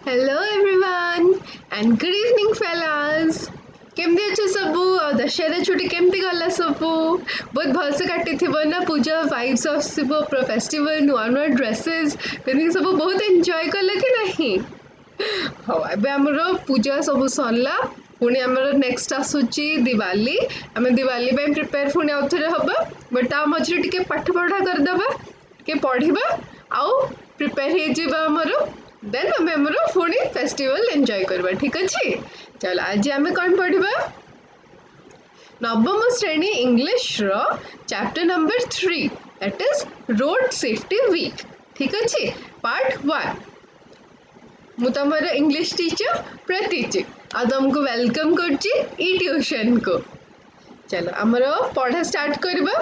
Hello everyone and good evening fellas. केमती अच्छे सबू और दशहरा छुट्टी केमती गला सबू बहुत भल से काटी थी ना पूजा वाइब्स आसो फेस्टिवल नुआ नुआ ड्रेसेस पिंधि सब बहुत एंजॉय कल कि नहीं हाँ एबे हमर पूजा सब सरला पुणी आमर नेक्स्ट आसूची दिवाली आम दिवाली प्रिपेयर पुणी आउ थे हम बट ता मझे टे पाठ पढ़ा करदे टे पढ़ा आउ प्रिपेयर होमर देन आम आमर पुणी फेस्टिवल एंजॉय करवा ठीक अच्छे चलो आज आम कौन पढ़ा नवम श्रेणी इंग्लिश रो chapter number 3 that is road safety week ठीक अच्छे पार्ट 1 मु तुमर इंग्लिश टीचर प्रतीचि आ तुमको वेलकम करची ई ट्यूशन को चलो आमर पढ़ा स्टार्ट करबा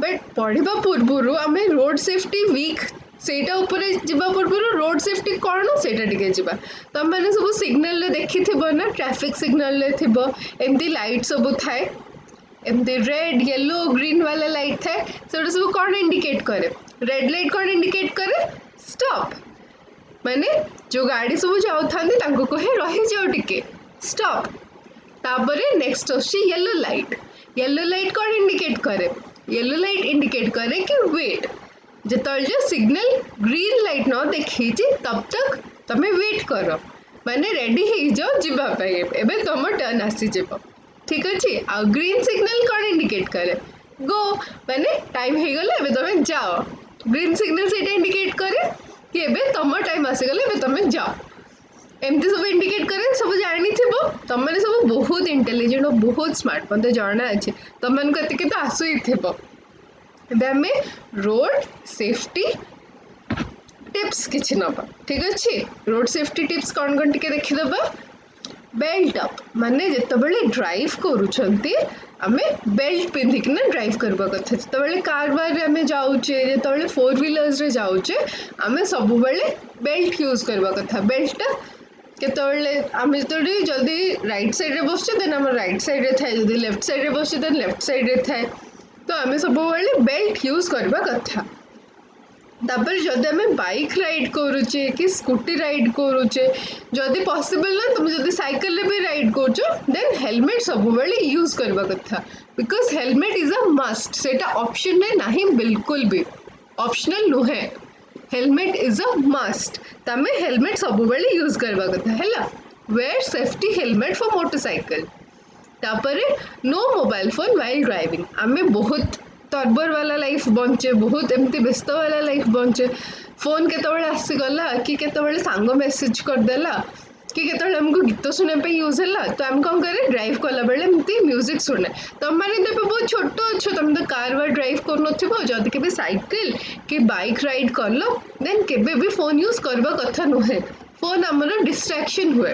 बट पढ़ा पूर्व आम रोड सेफ्टी वीक सेटा उपरे जिबा पूर्व रोड सेफ्टी कौन सेटा टिके जिबा तुम मैंने सब सिग्नल रे देखि थिबो ना ट्रैफिक सिग्नल रे थिबो एमती लाइट सब थाए एमती रेड येलो ग्रीन वाला लाइट थाए सेटा सब कौन इंडिकेट करे रेड लाइट कौन इंडिकेट करे स्टॉप माने जो गाड़ी सब जाऊ थांदी तांको कहे रही जाओ टिके स्टॉप तापरे नेक्स्ट अछि येलो लाइट कौन इंडिकेट करे येलो लाइट इंडिकेट करे कि वेट जो सिग्नल ग्रीन लाइट न देखी तब तक तुम्हें वेट कर माने रेडी हो जाओ जीवाई एबे तुम टर्न आसी जीव ठीक अच्छे आ ग्रीन सिग्नल कौन इंडिकेट करे गो माने टाइम हो गला एबे तुम जाओ ग्रीन सिग्नल से इंडिकेट करे कि एबे तुम टाइम आसीगला एबे तुम जाओ एमती सब इंडिकेट करे सब जानी थो तुम मैंने सब बहुत इंटेलिजेंट और बहुत स्मार्ट मत जाना अच्छे तुम मन को तो आसु ही थे आम रोड सेफ्टी टिप्स किसी नवा ठीक अच्छे रोड सेफ्टी टिप्स कौन कौन टे देखीदबा बेल्ट अप माने जितेबाला ड्राइव करुँच आम बेल्ट पिंधिकिना ड्राइव करवा कथा जितेबाला कार बार आम जाऊे जो फोर व्हीलर्स रे जाऊे आम सब बेल्ट यूज करवा कथा बेल्टा केतले आम जो जदि राइट साइड बसचे देन आम राइट साइड रे थाए जदि लेफ्ट साइड रे बसचे देन लेफ्ट साइड रे थाए तो आम सब बेल्ट यूज करवा कथा तापर जदि आम बाइक राइड करुचे कि स्कूटी राइड करुचे जदि पॉसिबल ना तुम जदि साइकिल रे भी राइड करुच देन हेलमेट सब यूज करवा कथा because helmet is a must सेटा ऑप्शन रे नहीं बिल्कुल भी ऑप्शनल नुहे हेलमेट इज अ मस्ट तमें हेलमेट सब यूज करवा कथा है wear safety helmet for motorcycle तापर no mobile phone while driving आम बहुत तर्बर वाला लाइफ बंचे बहुत एमती व्यस्त वाला लाइफ बंचे फोन केतबेले आसीगला कि केतबेले सांग मेसेज करदेला कि केतबेले हमको गीत शुणापी यूज है तो आम कौन करे ड्राइव कला बेले एमती म्यूजिक शुणे तुम मैंने तो बहुत छोट अच्छो तुम तो कार वा ड्राइव कर जदि के साइकिल कि बाइक राइड कर देन केबे भी फोन यूज करवा कथा नुहे फोन आमर डिस्ट्रैक्शन हुए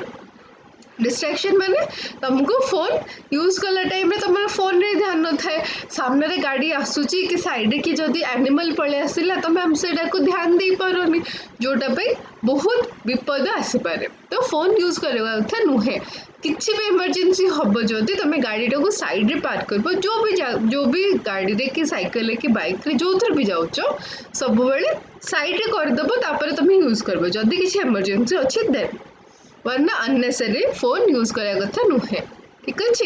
डिस्ट्रैक्शन माने तुमको फोन यूज कला टाइम रे तुम फोन रे ध्यान न थाए सामने रे गाड़ी आसुची कि साइड कि जदि एनिमल पळे आसिला तुम हम सेटा को ध्यान दे पारोनी जोटा पे बहुत विपद आसी पारे तो फोन यूज करवा कथा नुहे किसी भी इमरजेंसी हम जदि तुम गाड़ीटा को साइड रे पार्क कर जो भी गाड़ी रे कि साइकिल रे कि बाइक रे जो थर भी जाउच सब बेले साइड रे करदबो तापर तुम यूज करबो जदि किसी इमरजेंसी अछि देन वरना अननेसेसरी फोन यूज करा कथा नुहे ठीक अच्छे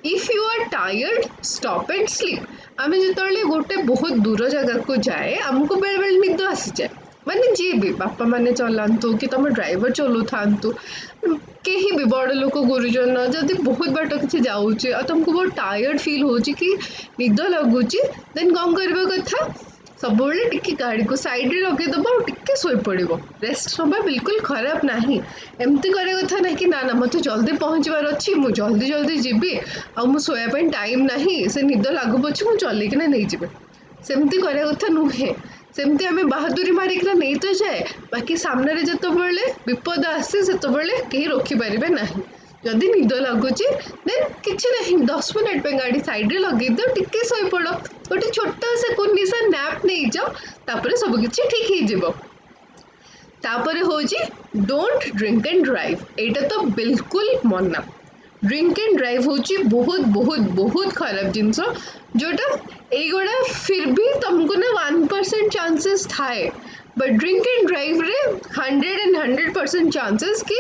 if you are tired stop and sleep आम जो गोटे बहुत दूर जगह को जाए आमको बेले बेले निद आसी जाए माने जी भी बापा माने चलातु कि तुम ड्राइवर चलू था कहीं भी बड़ लोक गुरुजन जदि बहुत बाट किसी जाऊे तुमको बहुत टायर्ड फील हो कि निद लगुच देन कौन करवा कथा सब टे गाड़ी को साइड रे लगेदब और टे शोपड़ रेस्ट नवा बिल्कुल खराब नहीं एमती करे कथा ना कि ना मत जल्दी पहुँचबार अच्छी मुझे जल्दी जल्दी जीवी आोयापाई टाइम ना से निद लगु पचे मुझे चलना नहीं जी सेमती करे कथा नुहे सेमती आम बहादुरी मारिकना नहीं तो जाए बाकी सामने जो विपद आसे से कहीं रोकीपर ना जदि निद लगुच देन किसी ना 10 मिनट पे गाड़ी साइड रे लगे दो टिके शोपड़ गोटे छोट से कुनी सा नैप नहीं जाओ तापर सब किसी ठीक हो तापर हूँ डोंट ड्रिंक एंड ड्राइव एटा तो बिल्कुल मना ड्रिंक एंड ड्राइव होची बहुत बहुत बहुत खराब जिनस जोटा एगुड़ा फिर भी तुमको ना 1% चांसेस थाए बट ड्रिंक एंड ड्राइव रे 100% चांसेस कि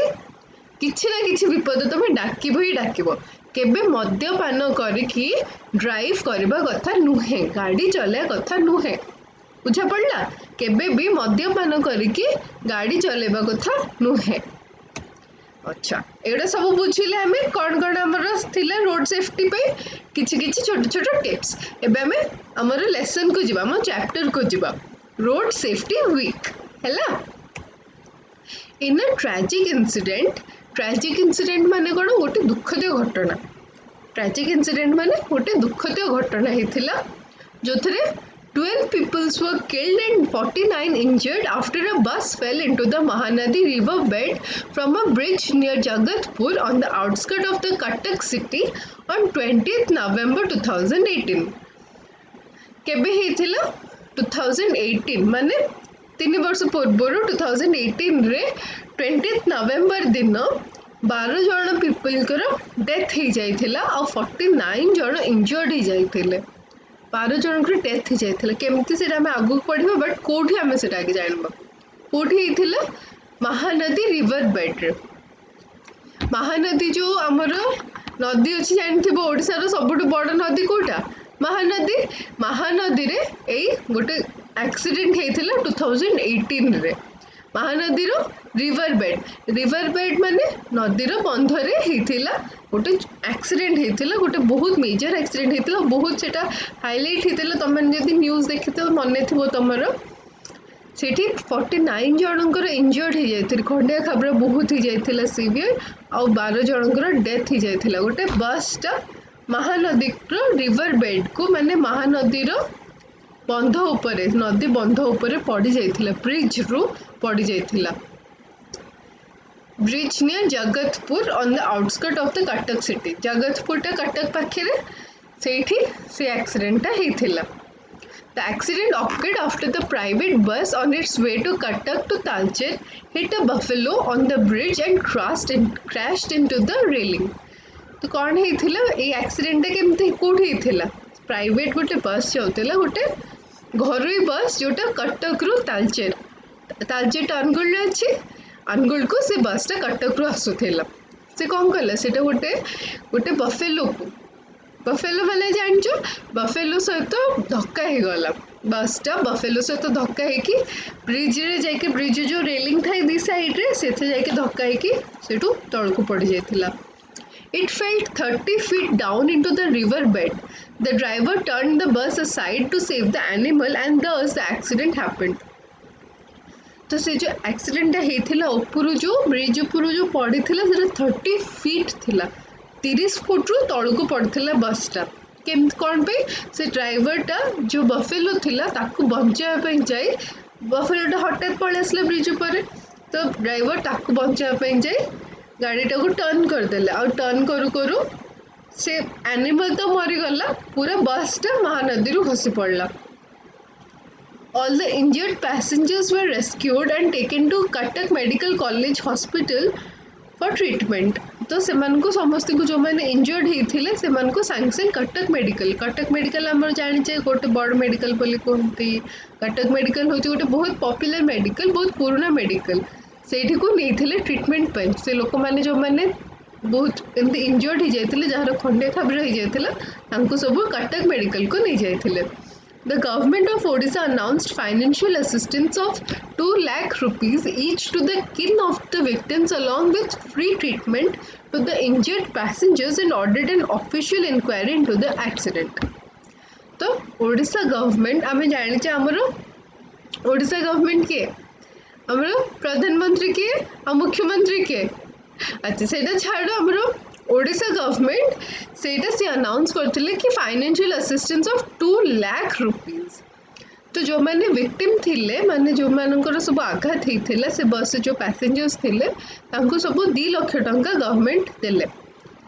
किसी ना किसी विपद तुम डाकिब ही डाकिब केबे मद्यपान करिकी ड्राइव करबा कथा नुहे गाड़ी चलाया कथा नुहे बुझा पड़ला केबे भी मद्यपान करिकी गाड़ी चलेबा कथा नुहे। अच्छा एटा सब बुझिले हमें कौन कौन हमर थिला रोड सेफ्टी पे किछि किछि छोट छोट टिप्स एबे हमें हमर लेसन को जिबा हम चैप्टर को जिबा रोड सेफ्टी वीक हैला। इन अ ट्रेजिक इंसिडेंट माने कोन गोटे दुखद घटना ट्रेजिक इंसिडेंट माने गोटे दुखद घटना हेतिला जोथरे 12 peoples were killed and 49 injured after a bus fell into the Mahanadi river bed from a bridge near Jagatpur on the outskirts of the Cuttack city on 20th November 2018. केबे हेतिला 2018 माने 3 वर्ष पूर्व 2018 रे 20th नवेम्बर दिन 12 जन पीपल डेथ हो जाइथिला और 49 जन इंजर्ड हो जाइथिले 12 जन डेथ हो जाइथिला केमती से आम आगु पढ़ा बट कौटी आम से आगे जानबा कौटी होइथिला महानदी रिवर बेड रे महानदी जो आमर नदी अच्छी जानथिबो ओडिसा सबुठु बड़ नदी कोटा महानदी महानदी रे एई गोटे एक्सीडेंट हेतिला 2018 रे महानदी रो रिवर बेड माने नदी रो बंधरे हेतिला गोटे एक्सीडेंट हेतिला गोटे बहुत मेजर एक्सीडेंट हेतिला बहुत सेटा हाईलाइट हेतिला तमे जदी न्यूज़ देखितो मने थिबो तमरो सेठी 49 जनकर इंजर्ड हो जाइथिल खंडिया खाबरा बहुत हो जाइथिला सीवियर और 12 जनकर डेथ हो जाइथिला गोटे बसटा महानदी रो रिवर बेड को माने महानदी रो बंध उपरे नदी बंध उपरे पड़ी जाइथिला ब्रिज रू पड़ी जाइथिला bridge near Jagatpur on the outskirt of the Cuttack city Jagatpur टा कटक पाखे सेठी से एक्सीडेंट हेतिला। The accident occurred after the private bus on its way to Cuttack to Talcher hit a buffalo on the bridge and crashed into the railing. तो कौन हेतिला ए accident केमती कोठी हेतिला private गोटे बस जाउतिला गोटे घरोई बस जोटा कटक रु तालचेर अनुगुल अच्छी अनुगुल को से बसटा कटक रु आसुथिला से कौन कला सेटा गोटे गोटे बफेलो को बफेलो मैंने जान बफेलो सहित धक्का हो गला बसटा बफेलो सहित धक्का होकि ब्रिज रे जाके ब्रिज जो रेलिंग था दी साइड रे से जाके धक्का होकि सेठू तल को पड़ जाइथिला। It fell 30 feet down into the river bed. The driver turned the bus aside to save the animal and thus the accident happened. तो से जो एक्सीडेंट हेतिला ऊपर जो ब्रिज ऊपर जो पड़ी थिला सेटा 30 फीट थिला 30 फुट रु तल को पड़ता बसटा केम कौन पे से ड्राइवरटा जो बफेलो थिला ताकू बचाई जाए बफेलोटा हठात पड़े आसला ब्रिज उपर तो ड्राइवर ताकू बचाई जाए गाड़ीटा को टर्न करदेले और टर्न करू करू से एनिमल तो मरीगला पूरा बसटा महानदी रू खसी पड़ला। All the injured passengers were rescued and taken to Cuttack Medical College Hospital for treatment. तो सेमान को समस्त को जो मैंने इंजर्ड होते से सांगे कटक मेडिकल आम जाने गोटे बड़ मेडिकल बोली कहते कटक मेडिकल हूँ गोटे बहुत पॉपुलर मेडिकल बहुत पुराना मेडिकल से को नहीं ट्रिटमेंट से लोक मैंने जो मैंने बहुत एमती इंजर्ड हो जाते जार खंडिया खाबरा हो जाता सब कटक मेडिकल को नहीं जाते। The government of Odisha announced financial assistance of 2 lakh rupees each to the kin of the victims along with free treatment to the injured passengers and ordered an official inquiry into the accident. तो Odisha government आम जाने आमर Odisha government किए आमर प्रधानमंत्री किए और मुख्यमंत्री किए अच्छा से छाड़ आमर ओडिशा गवर्नमेंट सेटा से अनाउंस करथिले कि financial assistance of 2 lakh rupees तो जो मैंने विक्टिम थिले माने जो मानकर सब आघात होता से बस जो पैसेंजर्स थिले तांको सब 2 लाख टंका गवर्नमेंट देले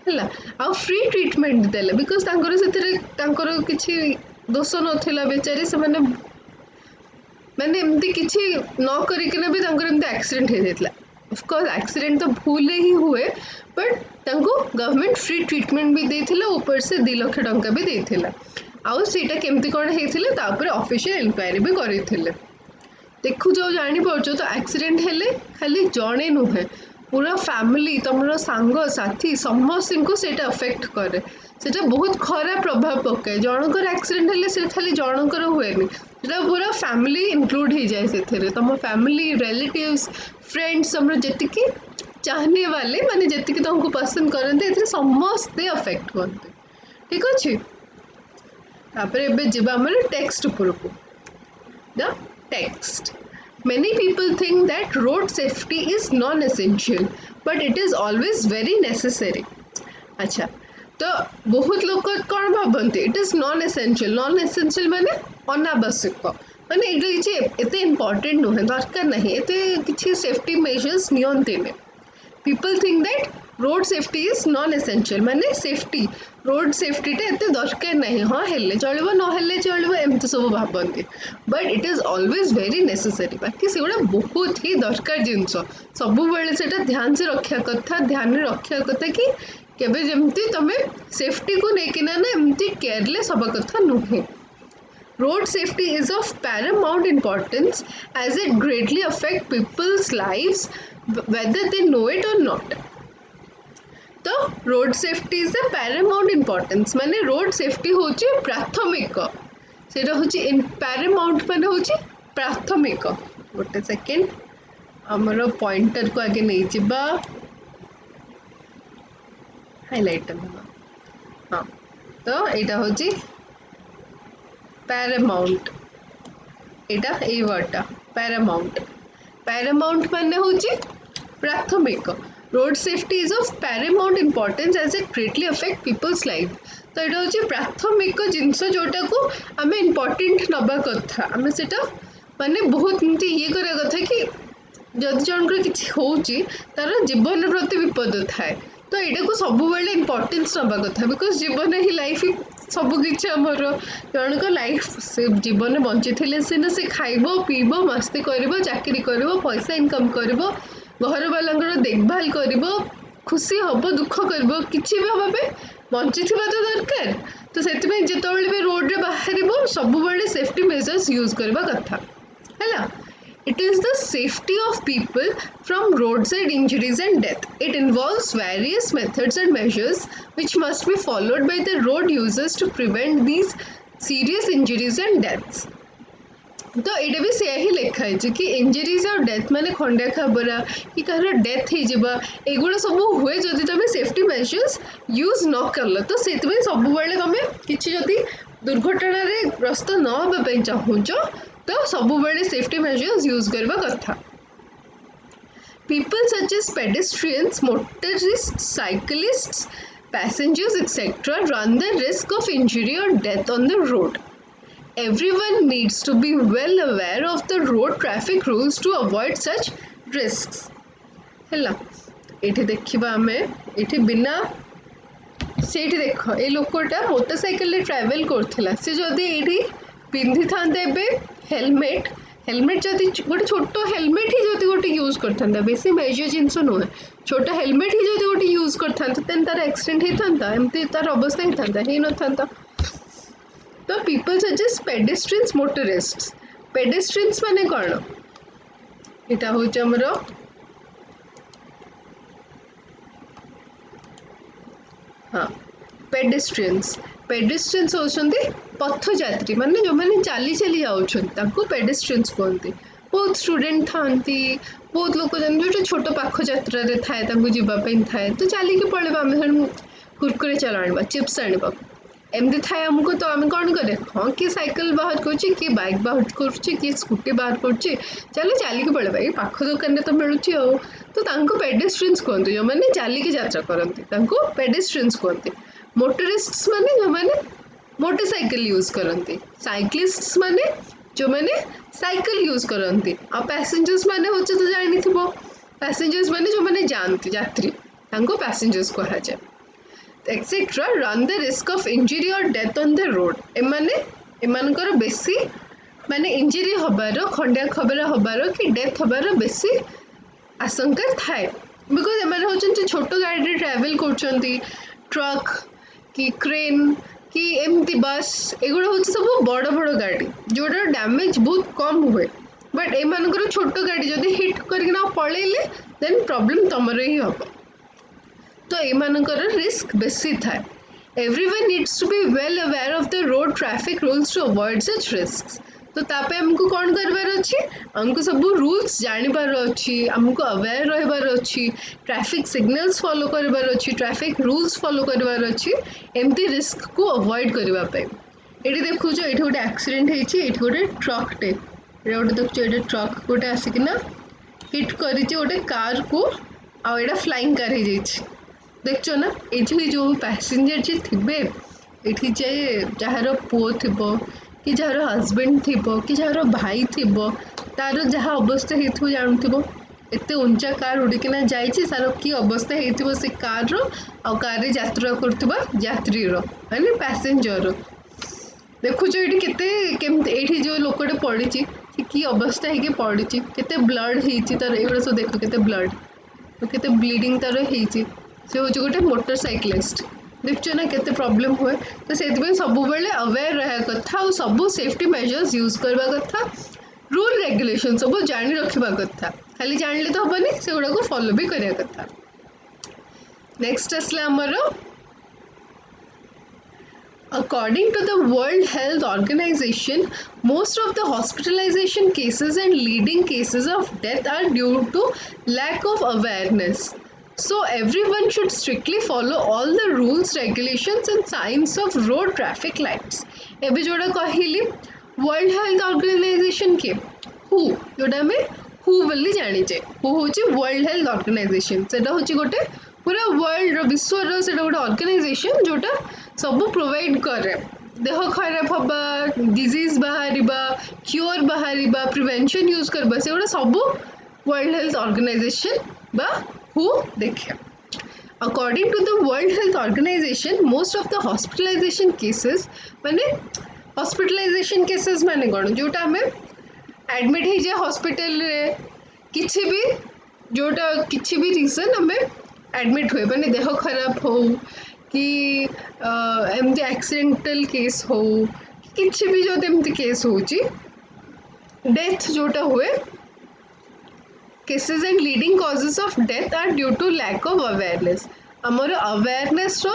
है आ फ्री ट्रीटमेंट देले बिकज तांकर किछि दोष नथिला बेचारे से माने एमती किछि न करिकना भी तांकर एमती एक्सीडेंट हो जाइतला ऑफ कोर्स एक्सीडेंट तो भूल ही हुए बट गवर्नमेंट फ्री ट्रीटमेंट भी देथिला ऊपर से 2 लाख टंका भी देथिला आउ सेटा केमती कोन हेथिला तापर ऑफिशियल इंक्वायरी भी करिथिले देखु जो जानी पड़छो तो एक्सीडेंट हेले खाली जणे नुहे पूरा फैमिली तुमरो सांग साथी समस्त को सेटा अफेक्ट करे सेटा बहुत खराब प्रभाव पकाए जनकर एक्सीडेंट हेले से खाली जनकर हुएनी सेटा पूरा फैमिली इंक्लूड हो जाए से तुम फैमिली रिलेटिव्स फ्रेंड्स तुम जी चाहने वाले माने जी तुमको पसंद करते समस्ते अफेक्ट होते ठीक अच्छे टेक्स्ट उपरको the text many people think that road safety is non-essential but it is always very necessary अच्छा तो बहुत लोग कौन भावती इट इज नॉन एसेंशियल माने अनावश्यक माने एते इम्पोर्टेंट नुहे दरकार नहीं एते किसी सेफ्टी मेजर्स नियंती people think that road safety is non-essential माने सेफ्टी रोड सेफ्टी एते दरकार नहीं हाँ हेले चलो न हेले चलो एमती सब भावती but it is always very necessary बाकी से गुड़ा बहुत ही दरकार जिनस सब से ध्यान से रखा कथा ध्यान रखा कथा कि केबे जमती तमे सेफ्टी को लेकिन ना एमती केयरलेस हवा कथा नुहे Road safety is of paramount importance as it greatly affects people's lives whether they know it or not. तो road safety is the Paramount importance माने रोड सेफ्टी होची प्राथमिक सेटा होची पैरामाउंट माने होची प्राथमिक गोटे सेकेंड हमर पॉइंटर को आगे नहीं जिबा हाइलाइट हाँ तो एटा होची पैरामाउंट एटा ए वर्डटा पैरामाउंट माने होची प्राथमिक road safety is of paramount importance as it greatly affect people's life तो यहाँ हूँ प्राथमिक जिनस जोटा को आम इम्पोर्टेंट नवा कथा आम से माने बहुत एमती ये करा कथा कि जदि जनकर किसी होची तार जीवन प्रति विपद थाए तो यहाँ को सब बेले इम्पोर्टेंस नवा कथा बिकज जीवन ही लाइफ सबकि आमर जनक लाइफ से जीवन बंची थे सीना से खाइब पीब मस्ती कर चाकरी कर पैसा इनकम कर घर वाला देखभाल कर खुशी हम दुख कर किसी भी भावे बंची तो दरकार तो से जिते भी रोड रे बाहर सब सेफ्टी मेजर्स यूज करवा कथा है It is the safety of people from roadside injuries and death. It involves various methods and measures which must be followed by the road users to prevent these serious injuries and deaths. तो ये भी से ही लिखा है कि injuries और death माने खंडिया खबरा कि कह डेथ हो एगुड़ा सब हुए जदि तुम सेफ्टी मेजर्स यूज न कल तो से सब बेले तुम कि दुर्घटना ग्रस्त न होगा चाहूच तो सब बेले सेफ्टी मेजर्स यूज करवा कथा people such as pedestrians motorist cyclists passengers etcetera run the risk of injury or death on the road Everyone needs to be well aware of the road traffic rules to avoid such risks. है ये देखा आम ये बिना से देख ये लोकटा motorcycle travel करथिला से जदि ये पिंधि था हेलमेट हेलमेट जदि गोटे छोट हेलमेट ही जदि गोटे यूज करता बेसी मेजर जिनस नुहे छोट हेलमेट ही जदि गोटे यूज करता तेन तार एक्सीडेंट होता एमती तार अवस्था होता था तो पीपल सजेस्ट पेडेस्ट्रियंस मोटरिस्ट्स पेडेस्ट्रियंस माने कौन यहाँ हूँ आमर हाँ पेडेस्ट्रियंस होती पथयात्री माने जो मैंने चली चली जाऊँ पेडेस्ट्रियंस कहते बहुत स्टूडेंट था बहुत लोग जो छोट पाख यात्रा थाए जावाई थाए तो चलिकी पड़े आम कुरकुरे चल आना चिप्स आने एमती थाए आमको तो आम कौन करे हाँ किए साइकिल बाहर करुच्चे किए बाइक बाहर करुच्चे किए स्कूटी बाहर करुच्चे चलो चलिकी पड़े ये पाख दुकान तो मिलूँ तो पेडेस्ट्रियंस कहते जो मैंने चलिकी यात्रा करती पेडेस्ट्रियंस कहते मोटरिस्ट्स माने जो मैंने मोटरसाइकिल यूज करती साइक्लिस्ट्स माने जो मैंने साइकिल यूज करती आ पैसेंजर्स माने होचे तो जानी थी पैसेंजर्स माने जो मैंने जानती यात्री पैसेंजर्स कहा जाए etcetera run the risk of injury or death on the road एमानकर बेसी माने इंजरी हबार खंडिया खबरा हबार कि डेथ हबार बेसी आशंका थाए बिकज एमाने होचନ୍ତି छोट गाड़ी ट्रावेल करचନ୍ତି ट्रक कि क्रेन कि एमती बस एगुड़ा हूँ सब बड़ बड़ गाड़ी जोटा डैमेज बहुत कम हुए बट एमानकर छोट गाड़ी जदि हिट करना पलैले देन प्रॉब्लम तुमर ही हम तो एमानकर रिस्क बेसी थाए everyone needs to be well aware of the road traffic rules to avoid such risk तो तापे हमको कौन करबार अच्छी हमको सब रूल्स जानिबार अच्छी हमको अवेयर रहिबार अच्छी ट्रैफिक सिग्नल्स फॉलो करबार अच्छी ट्रैफिक रूल्स फॉलो करबार अच्छी एमती रिस्क को अवॉइड करबा पे एठी देखुछ एठी गोटे एक्सीडेंट हेछि एठी गोटे ट्रक टे एटा गोटे देखुछ एटा ट्रक गोटे आसिकिना हिट करिछि गोटे कार को आ एटा फ्लाइंग कार हे जाइछि देखो ना ये जो पैसेंजर जी थे ये जार पुओ थी कि जार हजबैंड थी कि जार भाई थी तार जहाँ अवस्था हो जानू एत उंचा कार उड़िकिना जाइए तार कि अवस्था हो से कार रे यात्रा करथुबा यात्रीर माने पैसेंजर देखुच ये केमती जो लोकटे पड़ी कि अवस्था है पड़ी केते ब्लड होती तार एगुड़ा सब देख केते ब्लड केते ब्लीडिंग तार होती से हूँ गोटे मोटरसाइक्लिस्ट देखु ना केते प्रॉब्लम हुए तो से सब अवेयर रहा कथा और सब सेफ्टी मेजर्स यूज करवा कथा रूल रेगुलेशन सब जानी रखा कथा खाली जानले तो हेनी से गुड़ा को फॉलो भी करिया कथा नेक्स्ट आसला आमर According to the World Health Organization, most of the hospitalization cases and leading cases of death are due to lack of awareness. So everyone should strictly follow all the rules, regulations and signs of road traffic lights. एबे जोड़ा कहली world Health organisation के who जोड़ा में who बोली जानिचे who होची world Health organisation सेटा होची गोटे पूरा वर्ल्ड विश्वर सेटा गोटे ऑर्गेनाइजेशन जोटा सब प्रोवाइड करे देह खराब हवा डिजीज बाहर क्योर बाहर प्रिवेंशन यूज करबा से गोटे सब वर्ल्ड हेल्थ ऑर्गेनाइजेशन बा हु देखे according to the World Health Organization most of the hospitalization cases माने हॉस्पिटलाइजेशन केसेस माने कौन जोटा आम एडमिट हो जाए हॉस्पिटल रे किछि भी जोटा किछि भी रीजन आम एडमिट हुए माने देह खराब हो कि एमती एक्सीडेंटल केस हो किछि भी जो एमती केस होची डेथ जोटा हुए cases and leading causes of death are due to lack of awareness आमर अवेयरनेस रो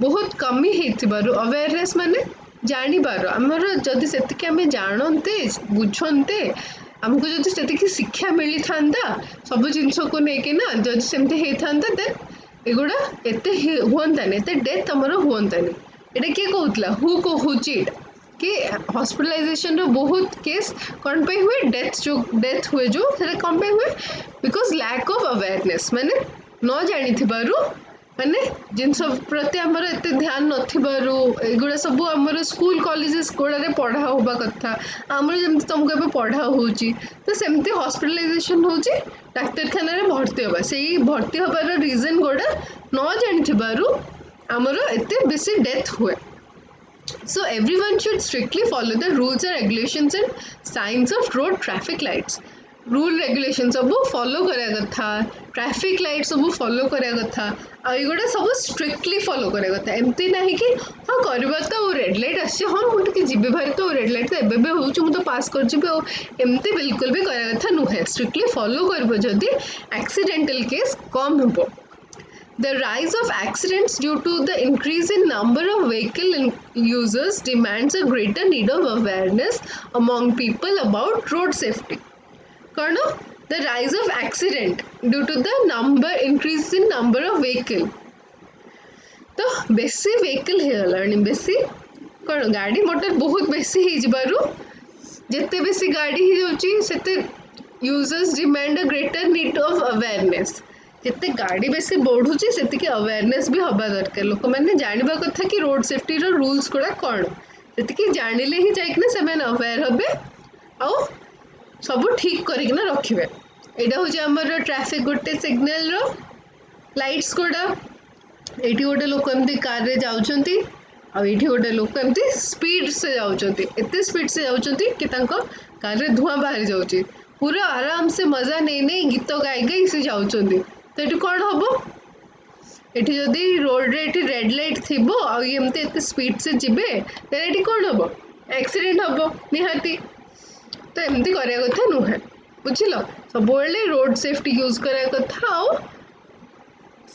बहुत कमी होइथिबारु अवेयरनेस माने जानिबार आमर जदि सेतिके आमे जानते बुझंते हमको जदि सेतिके शिक्षा मिली थांदा सब जिंस को लेके ना जदि सेमते हे थांदा देन एगुड़ा एते हुअंतानी एते डेथ आमर हुअंतानी एटा किए कहूतला हु कहूची कि हॉस्पिटलाइजेशन रो बहुत केस कौन पे हुए डेथ हुए जो सेटा कौन पे हुए बिकॉज लैक ऑफ अवेयरनेस माने न जानी थिबारु माने जिनस प्रति आमर एते ध्यान नथिबारु एगुड़ा सब आमर स्कूल कॉलेजेस गुड़ारे पढ़ा होबा कथा आमर जेमति तुमको एबे पढ़ा होची तो सेमति हॉस्पिटलाइजेशन होची डाक्तरखाना रे भर्ती होबा सेही भर्ती होबार रीजन गुड़ा न जानि थिबारु आमर एते बेसी डेथ हुए So everyone should strictly follow the rules and regulations and signs of road traffic lights. Rule regulation सब फॉलो करा कथा ट्रैफिक लाइट सब फॉलो करा कथा आ एगुड़ा सब स्ट्रिक्टली फॉलो करा कथा एमती नहीं कि हाँ करबा तो रेड लाइट आसी हाँ मुझे जीवी भारी तो रेड लाइट तो एबे होउछु मु तो पास कर जीबे एमती बिल्कुल भी करा कथा नुहे स्ट्रिक्टली फॉलो करबो जदी एक्सीडेंटल केस कम होबो The rise of accidents due to the increase in number of vehicle users demands a greater need of awareness among people about road safety. Kano? The rise of accident due to the increase in number of vehicle. तो बेसी vehicle हे गलानी बेसी कौन गाड़ी motor बहुत बेसी ही जिबारु जिते बेसी गाड़ी ही जोची सेते users demand a greater need of awareness. जिते गाड़ी बेसी बढ़ुची से अवेयरनेस भी हवा दरकार लोक मैंने जानवा कथा कि रोड सेफ्टी रो रूल्स गुड़ा कौन से जानिले ही जाइकिना से अवेयर हे आउ सब ठीक करना रखिए यहाँ हूँ आमर ट्रैफिक गोटे सिग्नल रो लाइट्स गुड़ा ये गोटे लोक एमती कार रे जाउछंती आ ये गोटे लोक एमती स्पीड से जाउछंती एते स्पीड से जाउछंती कि तांको कार रे धुआं बाहर जाउची पूरा आराम से मजा नहीं गीत गाई से जाउछंती तो ये कौन हम एठी जदि रोड रे रेड लाइट थिबो आ एमते एते स्पीड से जिबे तेरे एठी कौन हम एक्सीडेंट हम निहाती तो एमती करिया कथा नुहे बुझिल सब रोड सेफ्टी यूज करिया कथा आ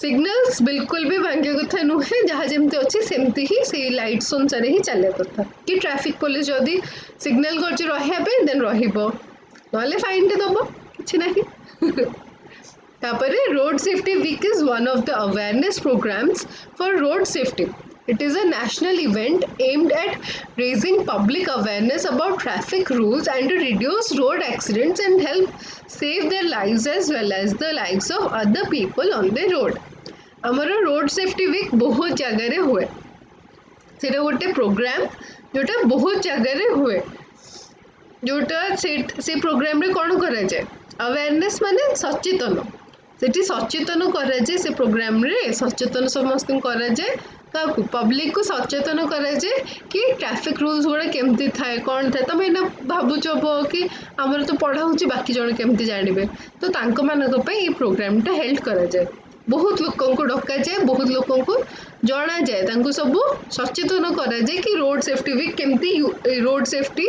सिग्नल्स बिल्कुल भी भांगे कथा नुहे जहाँ जमती अच्छी सेमती ही से लाइट्स अनुसार ही चलिया कथा कि ट्रैफिक पुलिस जदि सिग्नल कर रहा देन रहिबो नले फाइन टे दबो किछि नाही तापरे road safety week is one of the awareness programs for road safety. It is a national event aimed at raising public awareness about traffic rules and to reduce road accidents and help save their lives as well as the lives of other people on the road. हमारा road safety week बहुत जगह रे हुए सेटा गोटे programme जोटा बहुत जगह रे हुए जोटा से प्रोग्राम रे कौन करा जाए अवेयरनेस माने सचेतन सेठी सचेतन करा जाए से प्रोग्राम रे सचेतन समस्त करा जाए क्या पब्लिक को सचेतन करा जाए कि ट्रैफिक रूल्स गुड़ा केमती थाए कौन थाए तुम एना भावुच कि आमर तो पढ़ा हो बाकी जन केमती जानवे तो तांको मानक पे ये प्रोग्रामटा हेल्ड करा जाए बहुत लोकों को डका जाए बहुत लोकों को जना जाए तांको सब सचेतन करा जाए कि रोड सेफ्टी वीक केमती रोड सेफ्टी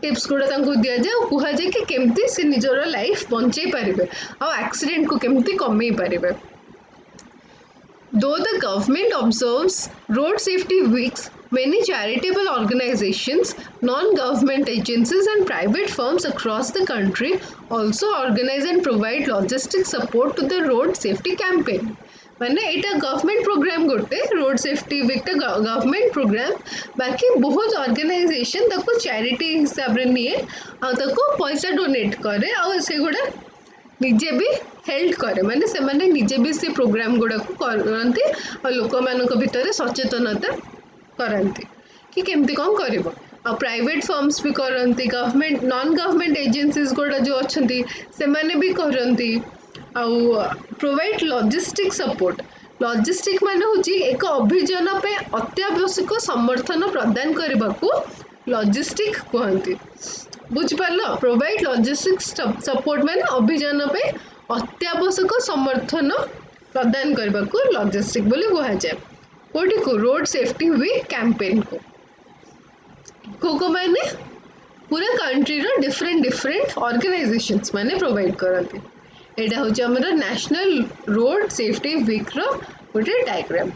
टिप्स गुड़ा तांको दिया जाए और कहा जाए कि केमती से निजर लाइफ बंचई पारिबे आ एक्सीडेंट को केमती कमई पारिबे. Though the government observes road safety weeks, many charitable organizations, non-government agencies and private firms across the country also organize and provide logistic support to the road safety campaign. माने एटा government program गोटे road safety week government program बाकी बहुत organisation ताको charity हिसाब रे निए आ ताको पैसा डोनेट करे आ से गुडा निजे भी हेल्प करे माने से माने निजे भी से प्रोग्राम गुड़ा को करते और लोक मानक भितर सचेतनता करते कि केमती कौन करिवो आ प्राइवेट फर्म्स भी करती गवर्नमेंट नॉन गवर्नमेंट एजेंसीज गुड़ा जो अच्छी से माने भी करती आउ प्रोवाइड लॉजिस्टिक सपोर्ट लॉजिस्टिक माने होची एक अभियान पे अत्यावश्यक समर्थन प्रदान करने को लॉजिस्टिक कहती बुझिपार प्रोवाइड लॉजिस्टिक सपोर्ट माने अभियान पे अत्यावश्यक समर्थन प्रदान करने को लॉजिस्टिक बोली कह जाए कोटी को रोड सेफ्टी वीक कैंपेन को माने पूरा कंट्री रो डिफरेंट डिफरेंट ऑर्गेनाइजेशंस माने प्रोवाइड करते एटा हो हमर नेशनल रोड सेफ्टी वीक रो गोटे डायग्राम.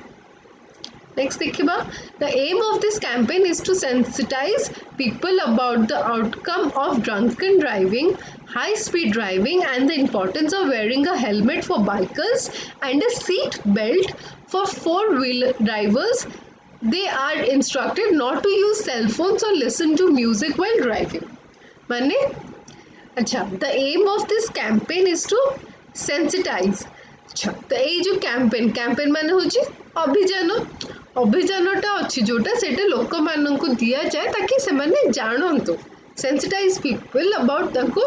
Next देखिबा the aim of this campaign is to sensitize people about the outcome of drunken driving, high speed driving and the importance of wearing a helmet for bikers and a seat belt for four-wheeler drivers. They are instructed not to use cell phones or listen to music while driving. माने अच्छा the aim of this campaign is to sensitize. अच्छा तो ये जो campaign माने होची अभियानटा अच्छी जोटा से लोक मान को दि जाए ताकि से जानतु सेंसिटाइज पीपल अबाउट ताको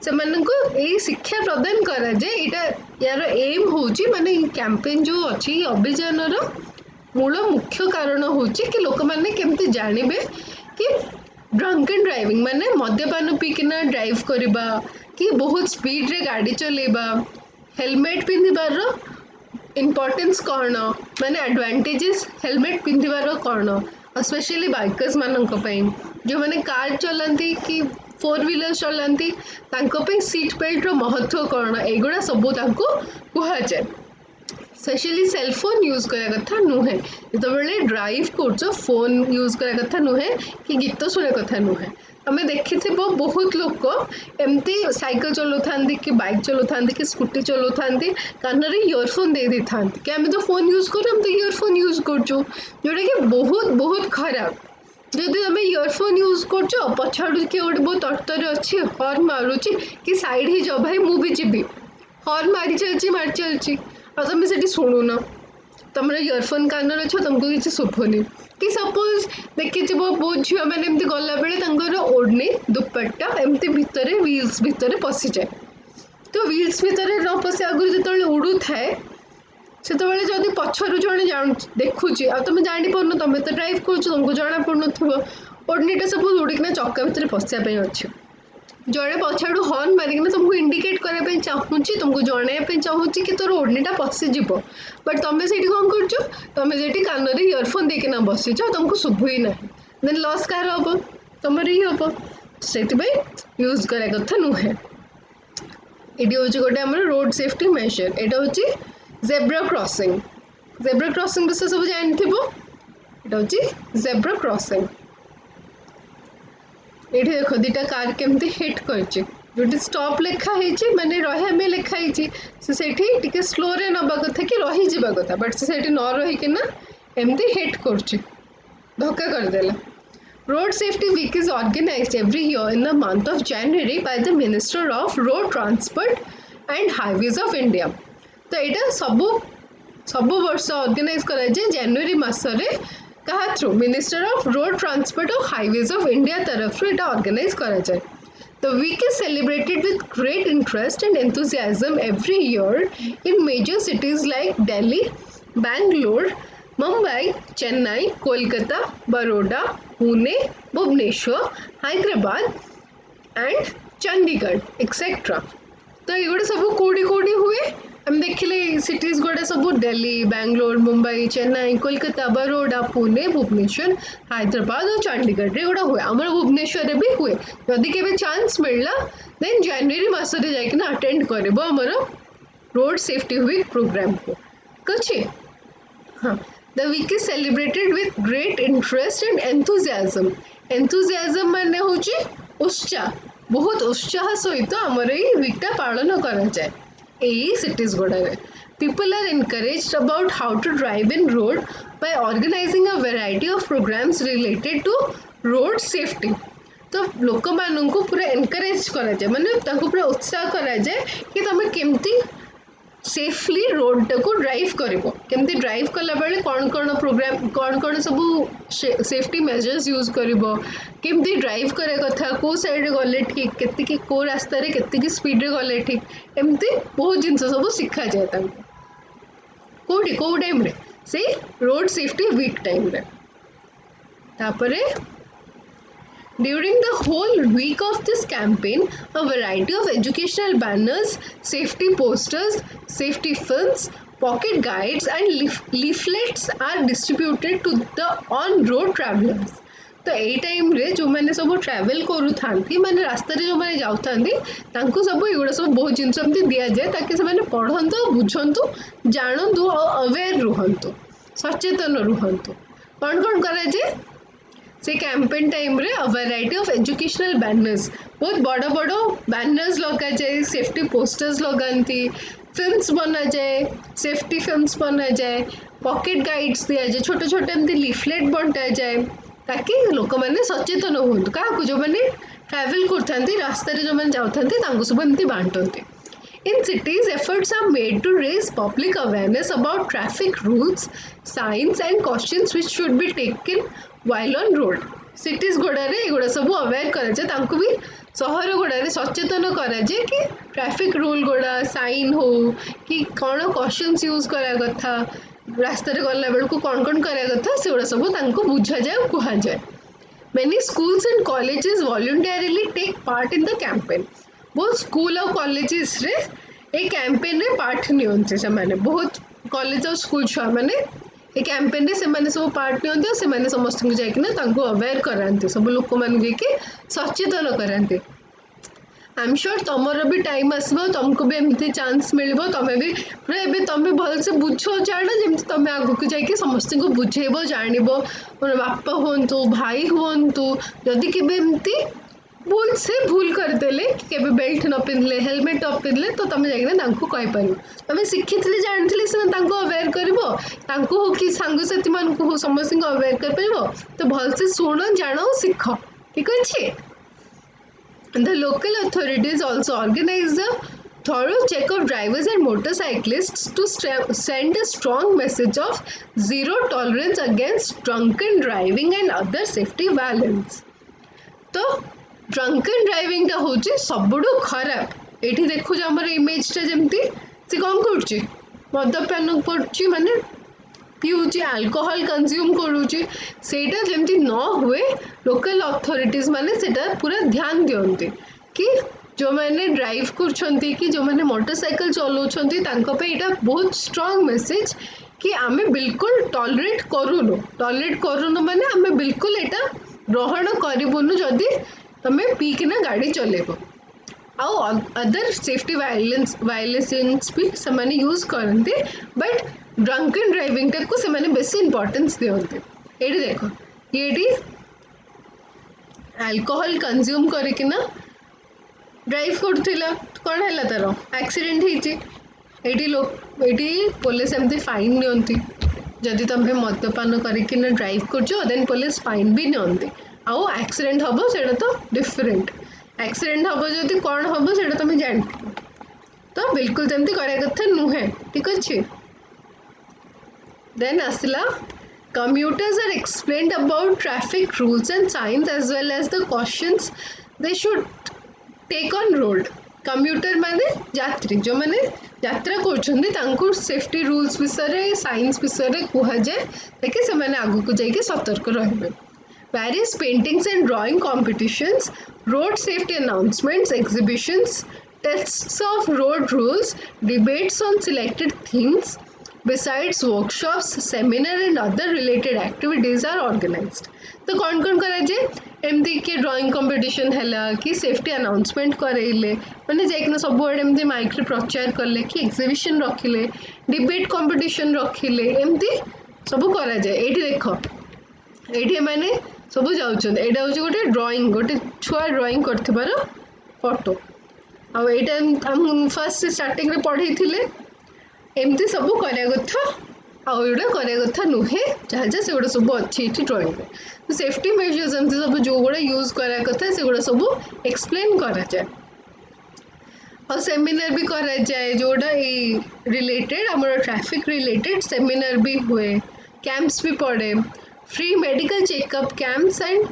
से यही शिक्षा प्रदान करा जाए यहाँ यार एम होची माने कैंपेन जो अच्छी अभियान मूल मुख्य कारण होची कि लोक मैंने केमती जानवे कि ड्रंकन ड्राइविंग माने मद्यपान पीकिना ड्राइव करवा कि बहुत स्पीड रे गाड़ी चलेबा हेलमेट पिंधिबार इम्पोर्टेंस कौन माने एडवांटेजेस हेलमेट पिंधिबार कौन स्पेशली बाइकर्स मानक जो मैंने कार चलाती कि फोर व्हीलर चलाती तांको सीट बेल्ट रो महत्व कौन एगुड़ा सबू कह जाए स्पेशली सेलफोन यूज करा कथा नुहे जो ड्राइव कर फोन यूज करा कथा नुहे कि गीत शुणा कथा नुहे आम देखि बहुत लोक एमती साइकिल चलाता कि बाइक चलाता कि स्कूटी चलाता कान रे इयरफोन दे था कि आम तो फोन यूज कर इयरफोन यूज कर जोटा कि बहुत बहुत खराब जदि आम इयरफोन यूज कर पछाड़ू किए गोटे बहुत तर्तर अच्छी हर्न मारुची कि साइड ही जाओ भाई मुझे जीवी हर्न मारी चलती और तुम से शुणुन तुम इयरफोन कान अच्छ तुमको किसी शुभुनि कि सपोज देखी बहुत झील मैंने एमती गला बेले ओढ़नी दुपट्टा एमती भितर व्हील्स भितर पशि जाए तो व्हील्स भितर न पशि आगुरी जो उड़ू थाए से जदि पछरू जड़े देखुची आ तुम जापार तुम तो ड्राइव कर तुमको जना पड़न ओढ़नीटा सब उड़ीकिना चक्का भितर पशिया अच्छे जड़े पछाड़ू हर्न मारिकिना तुमको इंडिकेट करने चाहूँगी तुमको जनवाई चाहूँगी कि तोर ओढ़नीटा पशिज बट तुम से कौन कर तुम से कान में इयरफोन देकिना बसीच तुमको शुभु ही ना देन लॉस कार हम तुम ही हम से यूज करा कथा नुहे ये हूँ गोटे आम रोड सेफ्टी मेजर यहाँ हूँ जेब्रा क्रॉसिंग विषय सब जानी यहाँ हूँ जेब्रा क्रॉसिंग ये देख दीटा कार केमती हिट कर जो स्टॉप लिखाई माने रहा लिखाई से स्लो रे नवा कथा कि रही जावा कथा बट से न रहीकिना एमती हिट कर धक्का करदेला road safety week is organized every year in the month of January by the minister of road transport and highways of India तो यहाँ सब वर्ष ऑर्गेनाइज करा जाए जनवरी मासरे कहा through minister of road transport और हाईवेज ऑफ इंडिया तरफ ये ऑर्गेनाइज करा जाए The week is celebrated with great interest and enthusiasm every year in major cities like Delhi, Bangalore, Mumbai, Chennai, Kolkata, Baroda, Pune, Bhubaneswar, Hyderabad and Chandigarh, etc. तो ये सब कौड़ी कौड़ी हुए हम देखिले सिटीज गुड़ा सब दिल्ली बैंगलोर मुंबई चेन्नई कोलकाता बरोडा पुणे भुवनेश्वर हैदराबाद और चंडीगढ़ रे गुड़ा हुए आमर भुवनेश्वर भी हुए जदि केबे चांस मिलला देन जनवरी मासरे जाइकिना अटेंड करबो हमर रोड सेफ्टी वीक प्रोग्राम को कछि हाँ the week is celebrated with great interest and enthusiasm माने होची उत्साह बहुत उत्साह सहित आमर ये वीकटा पालन करा जाए यही सिटीज गुड़े people are encouraged about how to drive in road by organizing a variety of programs related to road safety तो लोक मान को पूरा एनकरेज करा जाए माने ताको पूरा उत्साह करा जाए कि तुम केमती सेफली रोड टाको ड्राइव करिवो केमती ड्राइव कला बेले कौन कौन प्रोग्राम कौन सब सेफ्टी मेजर्स यूज करिवो केमती ड्राइव करे कथा को साइड गले ठीक केतिकी को रास्ता रे केतिकी स्पीड रे गले ठीक एमती बहुत जिनस सब शिखा जाए ताको कोडी को टाइम रे से रोड सेफ्टी वीक टाइम रे तापरे During the whole week of this campaign, a variety of educational banners, safety posters, safety films, pocket guides and leaflets are distributed to the on-road travelers. तो यही time रे जो मैंने सब travel करू थांती माने रास्ता रे जो मैंने जाउ थांती तांको सब एगुड़ा सब बहुत जिनस एमती दिया जाए ताकि से मैंने पढ़ंतु बुझंतु जानंतु और अवेयर रुहंतु सचेतन रुहंतु कौन करा जाए से कैंपेन टाइम रे a variety of educational banners बहुत बड़ बड़ बैनर्स लगा जाए सेफ्टी पोस्टर्स लगाती फिल्म्स बना जाए सेफ्टी फिल्म्स बना जाए पॉकेट गाइड्स दिया जाए छोटे छोटे एमती लीफलेट बंटा जाए ताकि लोक मैंने सचेतन हूँ क्या जो मैंने ट्रैवल करते रास्ता जो मैंने जाते सब एमती बांटती In cities, efforts are made to raise public awareness about traffic rules, signs and cautions which should be taken while on road. Cities गुड़ारे एगुड़ा सब अवेयर करा जाए तांको भी सहर गुड़ारे सचेतन करा जाए कि ट्रैफिक रूल गुड़ा साइन हो कि कौन कॉशन्स यूज करा कथा रास्ता रे गला बेल को कौन करा कथा से गुड़ा सब तांको बुझा जाए कहा जाए Many schools and colleges voluntarily take part in the campaign. बहुत स्कूल और कॉलेजेस रे ए कैंपेन रे पार्ट नियंते से माने बहुत कॉलेज और स्कूल छुआ माने ए कैंपेन रे से माने सब पार्ट नियंते और से माने समस्त को जाके ना तांको अवेयर करांते सब लोक मान के सचेतन करांते आई एम श्योर तमर भी टाइम आसबो तुमको भी एमती चांस मिलबो तमे भी पूरा एबे तमे भल से बुझो जान जेमती तमे आगु को जाके समस्त को बुझेबो जानिबो मोर बापा होंतु भाई होंतु जदी केबे एमती भूल से भूल करदेले केबे बेल्ट न पिंधले हेलमेट न पिंधले तो तुम जाइना कही पार तुम शिखी जानते सीना अवेयर कर हो कि सांगसाथी मान हो समस्त को अवेयर कर तो भलसे शुण जान शिख ठीक अच्छे The local authorities also organize a thorough check of drivers and motorcyclists to send a strong message of zero tolerance against drunken driving and other safety violence. तो ड्रंकन ड्राइविंग टा होची सबुडु खराब एठी देखु जे हमर इमेज टा जेमती से कोन करची मद्यपान करची माने पिउची अल्कोहल कंज्यूम करूची सेटा जेमती न हुए लोकल अथॉरिटीज माने सेटा पूरा ध्यान दियंती कि जो मैंने ड्राइव करछंती कि जो मैंने मोटरसाइकिल चलाउछंती तांको पे एटा बहुत स्ट्रांग मेसेज कि आमे बिल्कुल टॉलरेट करूनु माने आमे बिल्कुल एटा ग्रहण करिबुनु जदि तमे पी किना गाड़ी चलेबो आउ अदर सेफ्टी वायलेशंस भी से यूज करते बट ड्रंकन ड्राइविंग टाक से बेसी इंपोर्टेंस दिखते ये देख ये अल्कोहल कंज्यूम करकिना ड्राइव करथिला कौन है तार एक्सीडेंट होती पुलिस एमती फाइन नियंती जदि तुम्हें मद्यपान करकिना ड्राइव कर देन पुलिस फाइन भी नियंती आउ एक्सीडेंट हम से तो डिफरेंट एक्सीडेंट हम जदि कौन हम से तुम जान तो बिल्कुल जमती करा कथा नुहे ठीक अच्छे देन आसला commuters are explained about traffic rules and signs as well as the cautions they should take on road commuter माने यात्री जो माने यात्रा कर सेफ्टी रूल्स विषय साइंस विषय कह जाए ताकि से माने आगु को जाइए सतर्क रहिबे various paintings and drawing competitions road safety announcements exhibitions tests of road rules debates on selected themes besides workshops seminar and other related activities are organized तो कौन करा जाए एमती किए ड्राइंग कंपटीशन है कि सेफ्टी अनाउंसमेंट करेले मैंने जाइना सब एमती माइक रे प्रचार कले कि एग्जिबिशन रखिले डिबेट कंपटीशन रखिले एमती सब करा जाए एठी देख एठी माने सब जाउछन एटा होची गोटे ड्राइंग गोटे छुआ ड्राइंग करथिबार फोटो आ एटा हम फर्स्ट स्टार्टिंग रे पढ़ी थिले एमती सब करा कथा आउटा करा कथा नुहे जहाँ जहाँ से सब अच्छी ड्रॉइंग तो सेफ्टी मेजर्स एमती सब जो गुड़ा यूज करा कथा से गुड़ा सब एक्सप्लेन करा जाए और सेमिनार भी करा जाए जोड़ा रिलेटेड आमर ट्रैफिक रिलेटेड सेमिनार भी हुए कैंप्स भी पड़े free medical checkup camps and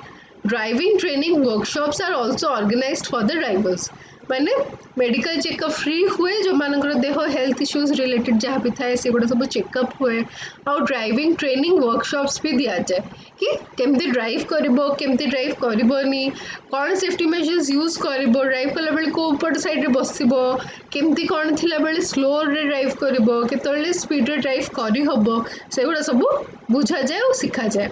driving training workshops are also organized for the drivers माने मेडिकल चेकअप फ्री हुए जो मानकर देह हेल्थ इश्यूज रिलेटेड जहाँ भी थाए से सब चेकअप हुए और ड्राइविंग ट्रेनिंग वर्कशॉप्स भी दिया जाए कि केमती ड्राइव केमती ड्राइव करबनी कौन सेफ्टी मेजर्स यूज कर ड्राइव कला बेले को पट साइड रे बसिबो केमती कौन थिला बेले स्लो रे ड्राइव करबो केतले स्पीड रे ड्राइव करी हबो सेगुड़ा सब बुझा जाए और शिखा जाए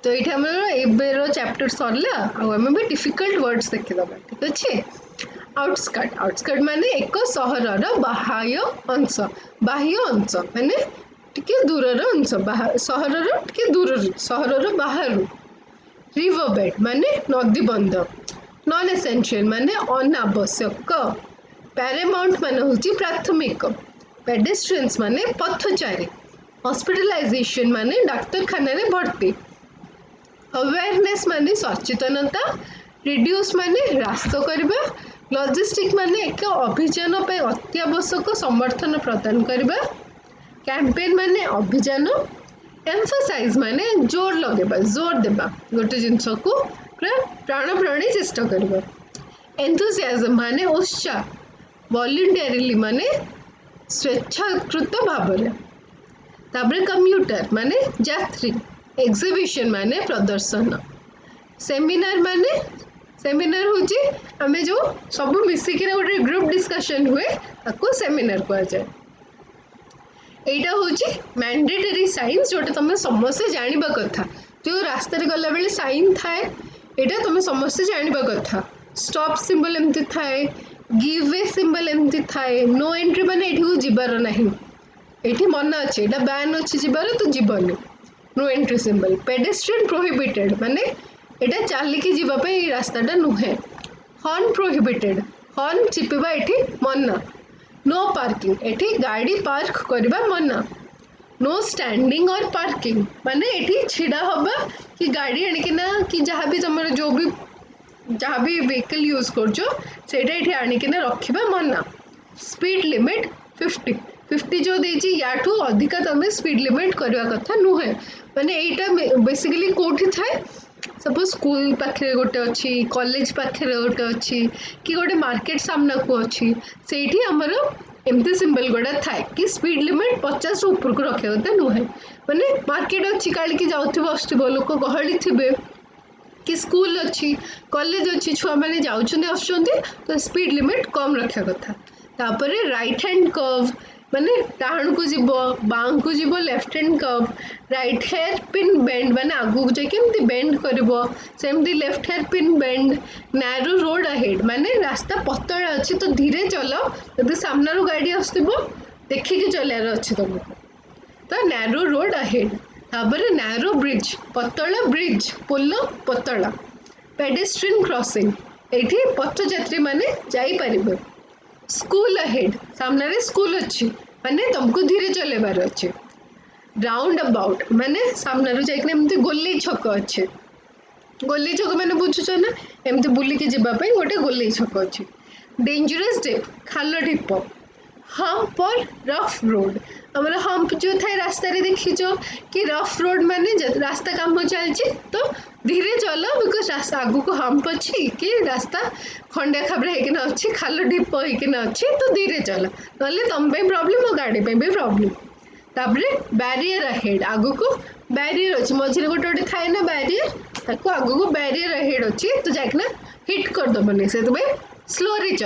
तो ये आमर चैप्टर सरला आम भी डिफिकल्ट वर्ड्स देखीदा ठीक अच्छे आउटस्कर्ट माने एक सहरर बाह्य अंश माने टिके दूरर अंश सहरर टिके दूर सहरर बाहर रिवर बेड माने नदी बंध नॉन एसेंशियल माने अनावश्यक पैरामाउंट माने होची प्राथमिक पेडेस्ट्रियंस माने पथचारी हॉस्पिटलाइजेशन माने डाक्तरखाना रे भर्ती अवेयरनेस माने सचेतनता रिड्यूस माने ह्रास करबा लॉजिस्टिक माने एक अभियान पे अत्यावश्यक समर्थन प्रदान करबा कैंपेन माने अभियान एम्फसाइज माने जोर लगेबा जोर देबा गोटे जिनस को प्राण प्राणी चेष्टा करबा एंथुसियाज्म माने उत्साह वॉलंटरीली माने स्वेच्छाकृत भाव तापर कम्यूटर माने यात्री एग्जिबिशन माने प्रदर्शन सेमिनार होची आमे जो सब मिसिक गोटे ग्रुप डिस्कशन हुए ताको सेमिनार कह जाए एटा होची मैंडेटरी साइंस जोटा तुम समस्ते जानवा कथा जो रास्ता गला बेले साइन थाए एटा तुम समस्ते जानवा कथा स्टॉप सिंबल एमती थाए गिव वे सिंबल एमती थाए नो एंट्री माने एठी जीवार नहीं एठी मन अच्छे एटा बैन अच्छी जीवार तो जीवनी no entry symbol pedestrian prohibited माने एटा चलिकी जीवाई रास्ताटा नुहे हॉर्न प्रोहिबिटेड हॉर्न चिपिबा एठी मना नो पार्किंग एठी गाड़ी पार्क करबा मना नो स्टैंडिंग और पार्किंग माने एठी छिड़ा हबा कि गाड़ी आनिकिना कि जहाँ भी तुम जो भी जहाँ भी व्हीकल यूज करछो सेटा एठी आनिकिना रखिबा मना स्पीड लिमिट 50 जो देची याठू अधिका तमें स्पीड लिमिट करवा कथा नुहे माने एटा बेसिकली कोठी थाए सपोज स्कूल पाखे गोटे अच्छी कॉलेज पाखे गोटे अच्छी कि गोटे मार्केट सामना को अच्छी सेठी हमर एमती सिंबल गुड़ा थाए कि स्पीड लिमिट 50 ऊपर को रखा कथा नुहे माने मार्केट अच्छी काली कि जाउथिबो आसुथिबो लोक गहली थिबे कि स्कूल अच्छी कॉलेज अच्छी छुआ मैंने जाउछन्ते आसुछन्ते तो स्पीड लिमिट कम रखा कथा तापर राइट हैंड कर्व माने डाहण को जीव बां को जीव left hand curve right hair pin bend माने आगु जाके एमती बेंड करबो सेमती left hair pin bend narrow road ahead माने रास्ता पतला अच्छी तो धीरे चलो यदि सामना गाड़ी आसथिबो देखिके चलार अच्छी तुमको तो नैरो रोड अहेड तापर नैरो ब्रिज पतला ब्रिज पोल पतला पेडेस्ट्रियन क्रॉसिंग एठी पथयात्री माने जाई परिबे स्कूल अहेड सामने रे स्कूल अच्छी माने तुमको धीरे चलेबार अच्छे राउंड अबाउट माने सामने रो जाइकने एमती गोली छक अच्छे गोली छक माने बुझुछ ना एमती बुली के जिबा पई गोटे गोली छक अच्छे डेंजरस डिप खाल ढिप हम्प और रफ रोड हमारा हम्प जो थे रास्ता रे देखिचो कि रफ रोड माने रास्ता काम चलची तो धीरे चलो बिकॉज रास्ता आगु को हम्प अच्छी कि रास्ता खंडिया खाबरा हेकिना अच्छी खाल ढिप हेकिना अच्छी तो धीरे चलो नले तुम पे प्रॉब्लम और गाड़ी पे भी प्रॉब्लम तापरे बैरियर अहेड आगु को बैरियर अच्छी मझे गोटे गोटे थाए ना बैरियर ताको आगु को बैरियर अहेड अच्छी तो जाकना हिट कर दबनी से स्लोरी चल